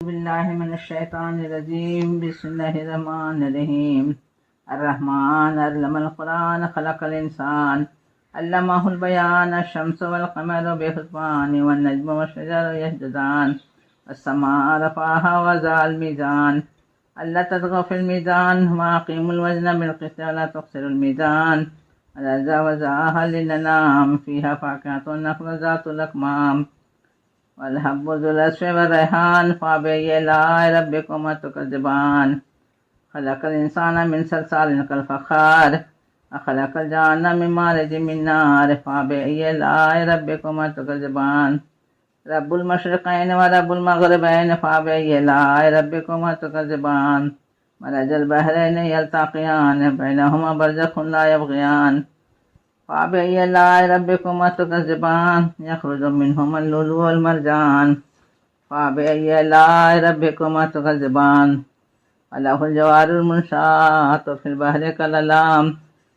باللہ من الشیطان الرجیم بسم اللہ الرحمن الرحیم الرحمن علم القرآن خلق الانسان علمہ البیان الشمس والقمر بحسبان والنجم والشجر یسجدان والسماء رفعها ووضع الميزان ألا تطغوا في الميزان وأقيموا الوزن بالقسط ولا تخسروا الميزان والأرض وضعها للأنام فيها فاكهة والنخل ذات الأكمام والحب ذو العصف والريحان فبأي آلاء ربكما تكذبان خلق الإنسان من صلصال كالفخار وخلق الجان من مارج من نار فبأي آلاء ربكما تكذبان رب المشرقين ورب المغربين فبأي آلاء ربكما تكذبان مرج البحرين يلتقيان بينهما برزخ لا يبغيان فبأي آلاء ربكما تكذبان يخرج منهما اللؤلؤ والمرجان فبأي آلاء ربكما تكذبان وله الجوار المنشآت في البحر كالأعلام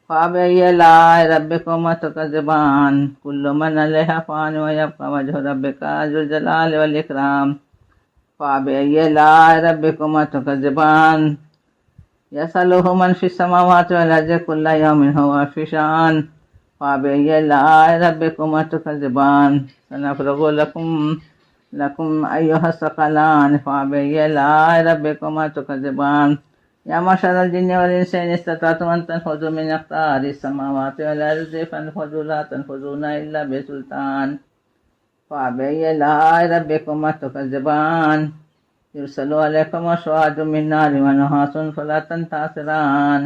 فبأي آلاء ربكما تكذبان كل من عليها فان ويبقى وجه ربك ذو الجلال والإكرام فبأي آلاء ربكما تكذبان يسأله من في السماوات والأرض كل يوم هو في شأن فبأي آلاء ربكما تكذبان سنفرغ لكم أيها الثقلان فبأي آلاء ربكما تكذبان يا معشر الجن والإنس إن استطعتم أن تنفذوا من أقطار السماوات والأرض فانفذوا لا تنفذون إلا بسلطان فبأي آلاء ربكما تكذبان يرسل عليكم شواظ من نار ونحاس فلا تنتصران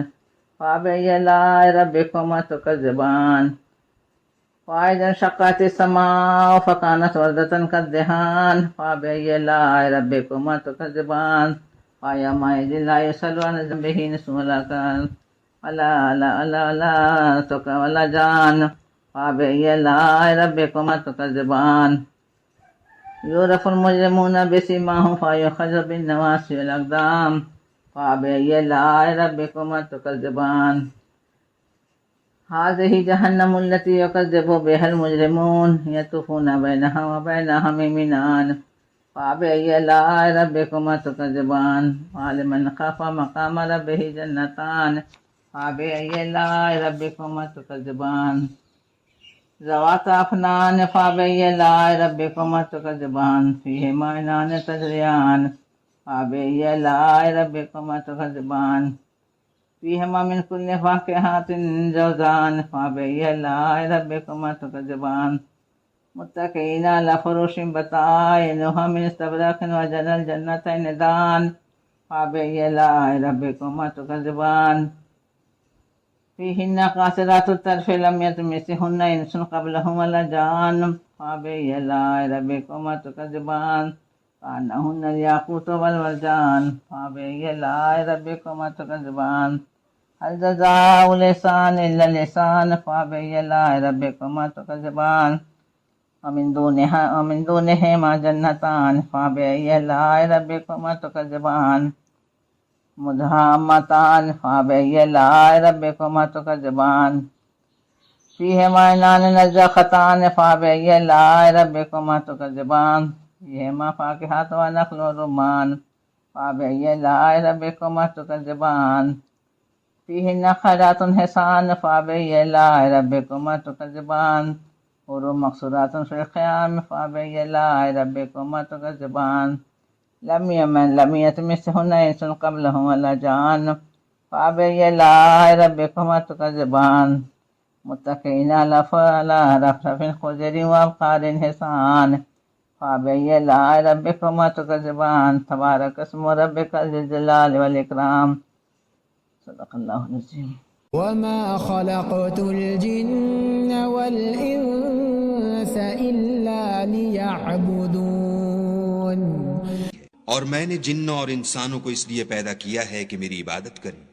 فبأي آلاء ربكما تكذبان وإذا انشقت السماء فكانت وردة كالدهان فبأي آلاء ربكما تكذبان فيومئذ لا يسأل عن ذنبه إنس ولا كان ولا جان فبأي آلاء ربكما تكذبان يعرف المجرمون بسيماهم فيؤخذ بالنواصي والأقدام فبأي آلاء ربكما تكذبان هذه جهنم التي يكذب بها المجرمون يطوفون بينها وبين حميم آن فبأي آلاء ربكما تكذبان ولمن خاف مقام ربه جنتان فبأي آلاء ربكما تكذبان ذواتا أفنان فبأي آلاء ربكما تكذبان فيهما عينان تجريان فبأي آلاء ربكما تكذبان فيهما من كل فاكهة زوجان فبأي آلاء ربكما تكذبان متكئين على فرش بطائنها من استبرق وجنى الجنتين دان فبأي آلاء ربكما تكذبان فيهن قاصرات الطرف لم يطمثهن إنس قبلهم ولا جان فبأي آلاء ربكما تكذبان كأنهن الياقوت والمرجان فبأي آلاء ربكما تكذبان هل جزاء الإحسان إلا الإحسان فبأي آلاء ربكما تكذبان ومن دونهما جنتان فبأي آلاء ربكما تكذبان مدهامتان فبأي آلاء ربكما تكذبان فيهما عينان نضاختان فبأي آلاء ربكما تكذبان فيهما فاكهة ونخل ورمان فبأي آلاء ربكما تكذبان فيهن خيرات حسان فبأي آلاء ربكما تكذبان حور مقصورات في الخيام فبأي آلاء ربكما تكذبان لم يطمثهن إنس قبلهم ولا جان فبأي آلاء ربكما تكذبان متكئين على رفرف خضر وأبقار حسان فبأي آلاء ربكما تكذبان تبارك اسم ربك ذي الجلال والإكرام صدق الله العظيم وما خلقت الجن والإنس إلا ليعبدون اور میں نے جنوں اور انسانوں کو اس لیے پیدا کیا ہے کہ میری عبادت کریں۔